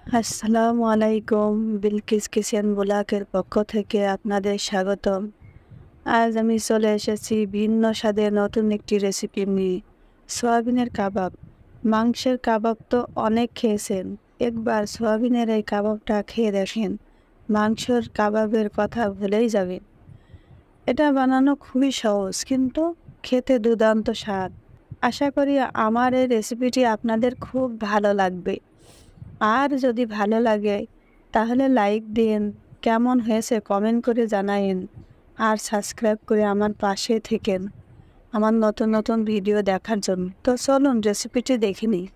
আসসালামু আলাইকুম। বিলকিস কিচেন ব্লগের পক্ষ থেকে আপনাদের স্বাগতম। আজ আমি চলে এসেছি ভিন্ন স্বাদের নতুন একটি রেসিপি নিয়ে। সয়াবিনের কাবাব। মাংসের কাবাব তো অনেক খেয়েছেন, একবার সয়াবিনের এই কাবাবটা খেয়ে দেখেন, মাংসের কাবাবের কথা ভুলেই যাবেন। এটা বানানো খুবই সহজ, কিন্তু খেতে দুর্দান্ত স্বাদ। আশা করি আমার এই রেসিপিটি আপনাদের খুব ভালো লাগবে। আর যদি ভালো লাগে তাহলে লাইক দিন, কেমন হয়েছে কমেন্ট করে জানাইন, আর সাবস্ক্রাইব করে আমার পাশে থেকেন আমার নতুন নতুন ভিডিও দেখার জন্য। তো চলুন রেসিপিটি দেখে নিই।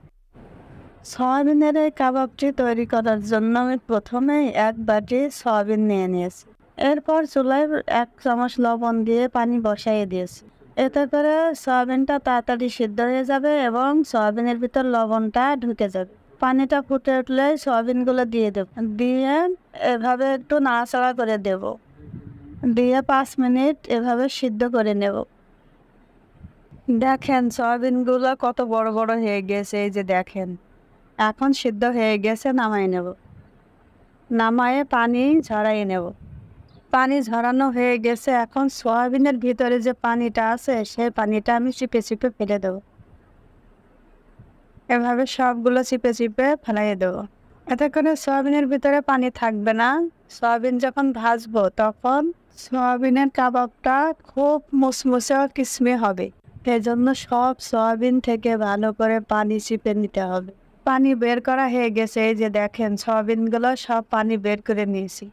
সয়াবিনের এই কাবাবটি তৈরি করার জন্য আমি প্রথমেই এক বাটি সয়াবিন নিয়ে নিয়েছি। এরপর চুলায় 1 চামচ লবণ দিয়ে পানি বসাইয়ে দিয়েছি। এতে করে সয়াবিনটা তাড়াতাড়ি সিদ্ধ হয়ে যাবে এবং সয়াবিনের ভিতর লবণটা ঢুকে যাবে। পানিটা ফুটে উঠলে সয়াবিনগুলো দিয়ে দেব, দিয়ে এভাবে একটু নাড়াচাড়া করে দেব, দিয়ে 5 মিনিট এভাবে সিদ্ধ করে নেব। দেখেন সয়াবিনগুলো কত বড় বড় হয়ে গেছে, এই যে দেখেন। এখন সিদ্ধ হয়ে গেছে, নামাই নেব। নামায়ে পানি ঝরাই নেব। পানি ঝরানো হয়ে গেছে, এখন সয়াবিনের ভিতরে যে পানিটা আছে সেই পানিটা আমি চিপে চিপে ফেলে দেবো। এভাবে সবগুলো চিপে চিপে ফেলাই দেবো। এতে করে সয়াবিনের ভিতরে পানি থাকবে না। সয়াবিন যখন ভাজবো তখন সয়াবিনের কাবাবটা খুব মুসমুসে ও কিসমি হবে। এজন্য সব সয়াবিন থেকে ভালো করে পানি চিপে নিতে হবে। পানি বের করা হয়ে গেছে, এই যে দেখেন সয়াবিনগুলো সব পানি বের করে নিয়েছি।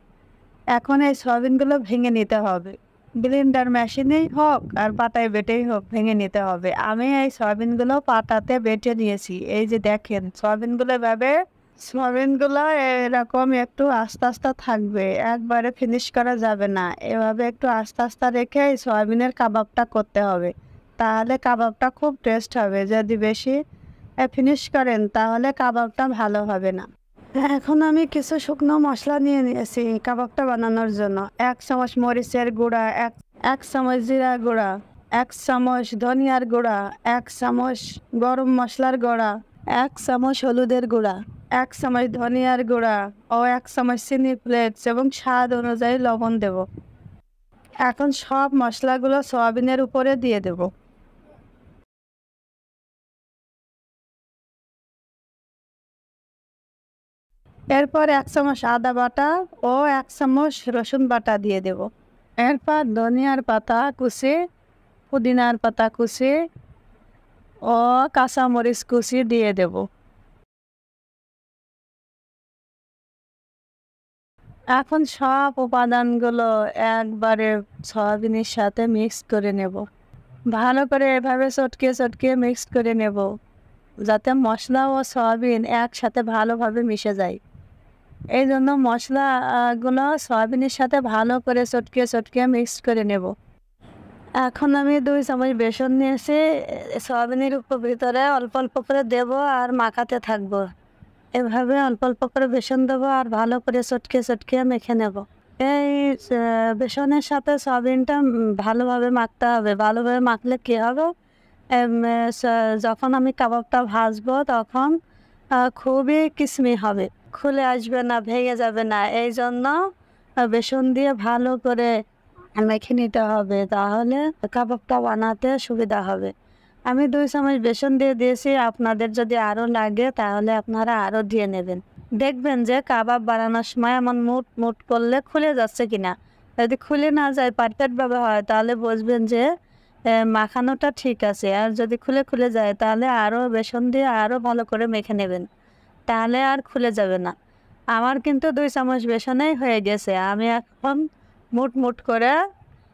এখন এই সয়াবিনগুলো ভেঙে নিতে হবে। ব্লেন্ডার মেশিনেই হোক আর পাটায় বেটেই হোক, ভেঙে নিতে হবে। আমি এই সয়াবিনগুলো পাটাতে বেটে নিয়েছি। এই যে দেখেন সয়াবিনগুলো এরকম একটু আস্তে আস্তে থাকবে, একবারে ফিনিশ করা যাবে না। এভাবে একটু আস্তে আস্তে রেখে এই সয়াবিনের কাবাবটা করতে হবে, তাহলে কাবাবটা খুব টেস্ট হবে। যদি বেশি ফিনিশ করেন তাহলে কাবাবটা ভালো হবে না। এখন আমি কিছু শুকনো মশলা নিয়ে নিয়েছি কাবাবটা বানানোর জন্য। 1 চামচ মরিচের গুঁড়া, এক চামচ জিরা গুঁড়া, 1 চামচ ধনিয়ার গুঁড়া, 1 চামচ গরম মশলার গুঁড়া, 1 চামচ হলুদের গুঁড়া, 1 চামচ ধনিয়ার গুঁড়া ও 1 চামচ চিনি ফ্লেক্স এবং স্বাদ অনুযায়ী লবণ দেব। এখন সব মশলাগুলো সয়াবিনের উপরে দিয়ে দেব। এরপর 1 চামচ আদা বাটা ও 1 চামচ রসুন বাটা দিয়ে দেব। এরপর ধনিয়ার পাতা কুচি, পুদিনার পাতা কুচি ও কাঁচামরিচ কুচি দিয়ে দেব। এখন সব উপাদানগুলো একবারে সয়াবিনের সাথে মিক্স করে নেব। ভালো করে এভাবে চটকে চটকে মিক্স করে নেব, যাতে মশলা ও সয়াবিন একসাথে ভালোভাবে মিশে যায়। এই জন্য মশলাগুলো সয়াবিনের সাথে ভালো করে চটকে চটকে মিক্স করে নেব। এখন আমি 2 চামচ বেসন নিয়েছি, সয়াবিনের ভিতরে অল্প অল্প করে দেব আর মাখাতে থাকবো। এভাবে অল্প অল্প করে বেসন দেবো আর ভালো করে চটকে চটকে মেখে নেব। এই বেসনের সাথে সয়াবিনটা ভালোভাবে মাখতে হবে। ভালোভাবে মাখলে কী হবে, যখন আমি কাবাবটা ভাজবো তখন খুবই কিসমি হবে, খুলে আসবে না, ভেঙে যাবে না। এই জন্য বেসন দিয়ে ভালো করে মেখে নিতে হবে, তাহলে কাবাবটা বানাতে সুবিধা হবে। আমি 2 চামচ বেসন দিয়ে দিয়েছি, আপনাদের যদি আরও লাগে তাহলে আপনারা আরও দিয়ে নেবেন। দেখবেন যে কাবাব বানানোর সময় এমন মুট মুট করলে খুলে যাচ্ছে কিনা। যদি খুলে না যায়, পারফেক্টভাবে হয়, তাহলে বুঝবেন যে মাখানোটা ঠিক আছে। আর যদি খুলে খুলে যায় তাহলে আরও বেসন দিয়ে আরও ভালো করে মেখে নেবেন, তাহলে আর খুলে যাবে না। আমার কিন্তু 2 চামচ বেসনেই হয়ে গেছে। আমি এখন মুট মুট করে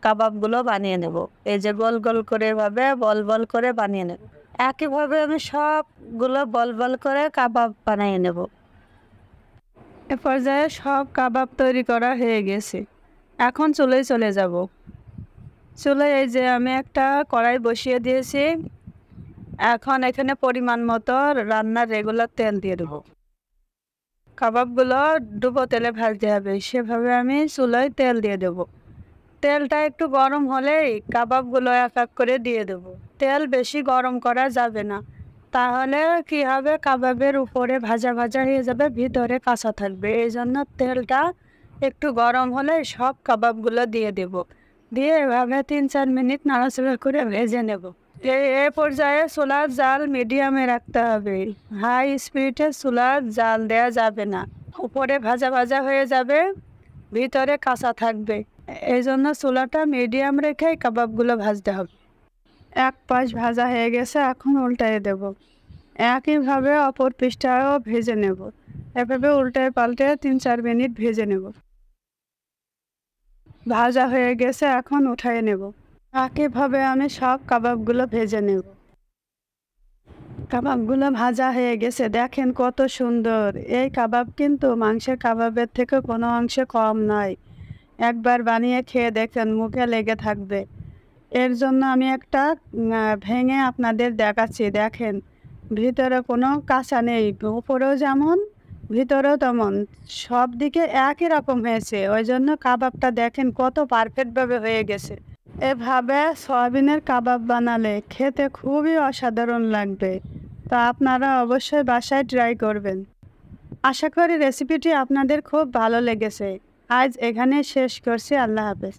কাবাবগুলো বানিয়ে নেব। এই যে গোল গোল করে এভাবে বল বল করে বানিয়ে নেব। একইভাবে আমি সবগুলো বল বল করে কাবাব বানিয়ে নেব। এ পর্যায়ে সব কাবাব তৈরি করা হয়ে গেছে। এখন চুলায় চলে যাব। চুলায় এই যে আমি একটা কড়াই বসিয়ে দিয়েছি। এখন এখানে পরিমাণ মতো রান্নার রেগুলার তেল দিয়ে দেবো। কাবাবগুলো ডুবো তেলে ভাজতে হবে, সেভাবে আমি চুলায় তেল দিয়ে দেবো। তেলটা একটু গরম হলেই কাবাবগুলো এক এক করে দিয়ে দেবো। তেল বেশি গরম করা যাবে না, তাহলে কি হবে, কাবাবের উপরে ভাজা ভাজা হয়ে যাবে, ভিতরে কাঁচা থাকবে। এই জন্য তেলটা একটু গরম হলে সব কাবাবগুলো দিয়ে দেব, দিয়ে এভাবে 3-4 মিনিট নাড়াচাড়া করে ভেজে নেব। এ পর্যায়ে চুলার জাল মিডিয়ামে রাখতে হবে, হাই স্পিডে চুলার জাল দেওয়া যাবে না। উপরে ভাজা ভাজা হয়ে যাবে, ভিতরে কাঁচা থাকবে। এই জন্য চুলাটা মিডিয়াম রেখেই কাবাবগুলো ভাজতে হবে। এক পাশ ভাজা হয়ে গেছে, এখন উল্টায়ে দেব। একইভাবে অপর পিঠটাও ভেজে নেব। এভাবে উল্টায় পাল্টে 3-4 মিনিট ভেজে নেব। ভাজা হয়ে গেছে, এখন উঠিয়ে নেব। একইভাবে আমি সব কাবাবগুলো ভেজে নেব। কাবাবগুলো ভাজা হয়ে গেছে, দেখেন কত সুন্দর। এই কাবাব কিন্তু মাংসের কাবাবের থেকে কোনো অংশে কম নয়। একবার বানিয়ে খেয়ে দেখেন, মুখে লেগে থাকবে। এর জন্য আমি একটা ভেঙে আপনাদের দেখাচ্ছি। দেখেন, ভিতরে কোনো কাঁচা নেই, উপরেও যেমন ভিতরেও তেমন, সব দিকে একই রকম হয়েছে। ওই জন্য কাবাবটা দেখেন কত পারফেক্টভাবে হয়ে গেছে। এভাবে সয়াবিনের কাবাব বানালে খেতে খুবই অসাধারণ লাগবে। তো আপনারা অবশ্যই বাসায় ট্রাই করবেন। আশা করি রেসিপিটি আপনাদের খুব ভালো লেগেছে। আজ এখানে শেষ করছি। আল্লাহ হাফেজ।